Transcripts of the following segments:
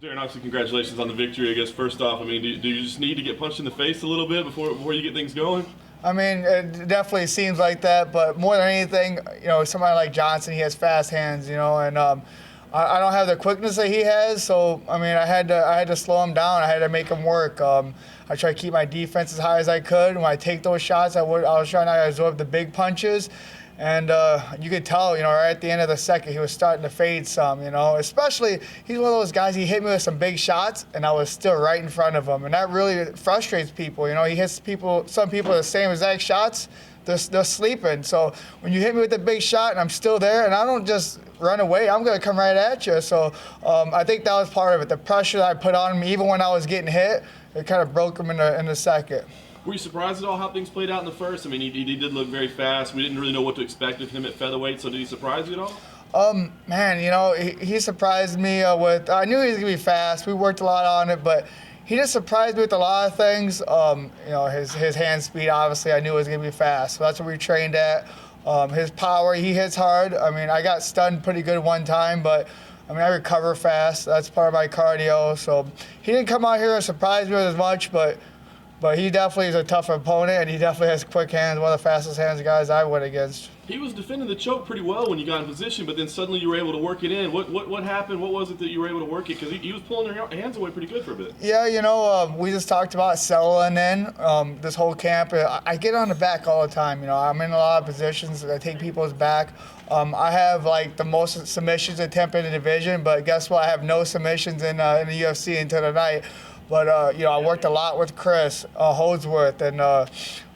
Darren, obviously, congratulations on the victory. I guess first off, I mean, do you just need to get punched in the face a little bit before you get things going? I mean, it definitely seems like that, but more than anything, somebody like Johnson, he has fast hands, and I don't have the quickness that he has. So I mean, I had to slow him down. I had to make him work. I tried to keep my defense as high as I could. When I take those shots, I was trying to absorb the big punches. And you could tell, right at the end of the second, he was starting to fade some, Especially, he's one of those guys, he hit me with some big shots, and I was still right in front of him. And that really frustrates people, He hits some people the same exact shots, they're sleeping. So when you hit me with a big shot and I'm still there, and I don't just run away, I'm going to come right at you. So I think that was part of it. The pressure that I put on him, even when I was getting hit, it kind of broke him in the second. Were you surprised at all how things played out in the first? I mean, he did look very fast. We didn't really know what to expect of him at featherweight, so did he surprise you at all? Man, he surprised me with, I knew he was going to be fast. We worked a lot on it, but he just surprised me with a lot of things. His hand speed, obviously, I knew it was going to be fast. So that's what we trained at. His power, he hits hard. I mean, I got stunned pretty good one time, but I recover fast. That's part of my cardio. So he didn't come out here and surprise me with as much, but he definitely is a tough opponent, and he definitely has quick hands, one of the fastest hands guys I went against. He was defending the choke pretty well when you got in position, but then suddenly you were able to work it in. What happened? What was it that you were able to work it? Because he was pulling their hands away pretty good for a bit. Yeah, we just talked about settling in this whole camp. I get on the back all the time. I'm in a lot of positions. I take people's back. I have the most submissions attempt in the division, but guess what? I have no submissions in the UFC until tonight. But, I worked a lot with Chris Holdsworth, and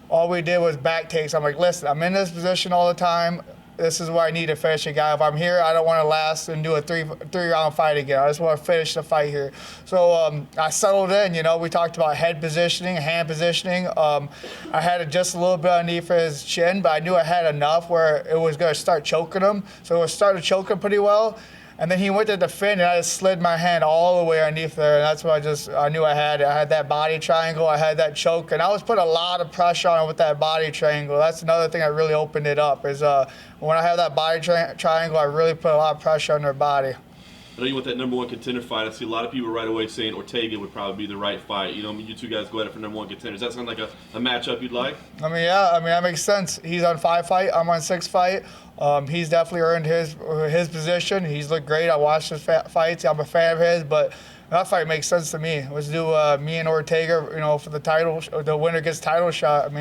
all we did was back takes. I'm like, listen, I'm in this position all the time. This is where I need to finish a guy. If I'm here, I don't want to last and do a three-round fight again. I just want to finish the fight here. So I settled in. We talked about head positioning, hand positioning. I had it just a little bit underneath his chin, but I knew I had enough where it was going to start choking him. So it was starting to choke him pretty well. And then he went to defend, and I just slid my hand all the way underneath there, and that's what I knew I had. I had that body triangle, I had that choke, and I was putting a lot of pressure on it with that body triangle. That's another thing that really opened it up, is when I have that body triangle, I really put a lot of pressure on their body. I know you want that number one contender fight. I see a lot of people right away saying Ortega would probably be the right fight. You two guys go at it for number one contender. Does that sound like a matchup you'd like? That makes sense. He's on 5 fight, I'm on 6 fight. He's definitely earned his position. He's looked great. I watched his fights. I'm a fan of his, but that fight makes sense to me. Let's do me and Ortega, for the title. The winner gets title shot.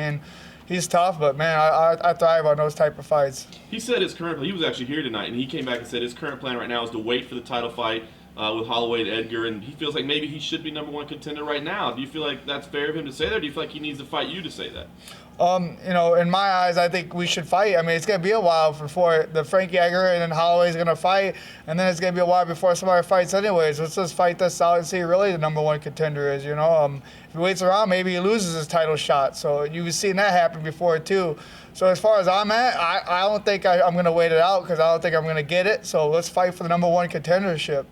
He's tough, but man, I thrive on those type of fights. He said he was actually here tonight, and he came back and said his current plan right now is to wait for the title fight with Holloway and Edgar, and he feels like maybe he should be number one contender right now. Do you feel like that's fair of him to say that, or do you feel like he needs to fight you to say that? In my eyes, I think we should fight. It's going to be a while before the Frankie Edgar and then Holloway's going to fight, and then it's going to be a while before somebody fights anyways. Let's just fight this out and see who really the number one contender is, If he waits around, maybe he loses his title shot. So you've seen that happen before, too. So as far as I'm at, I don't think I'm going to wait it out because I don't think I'm going to get it. So let's fight for the number one contendership.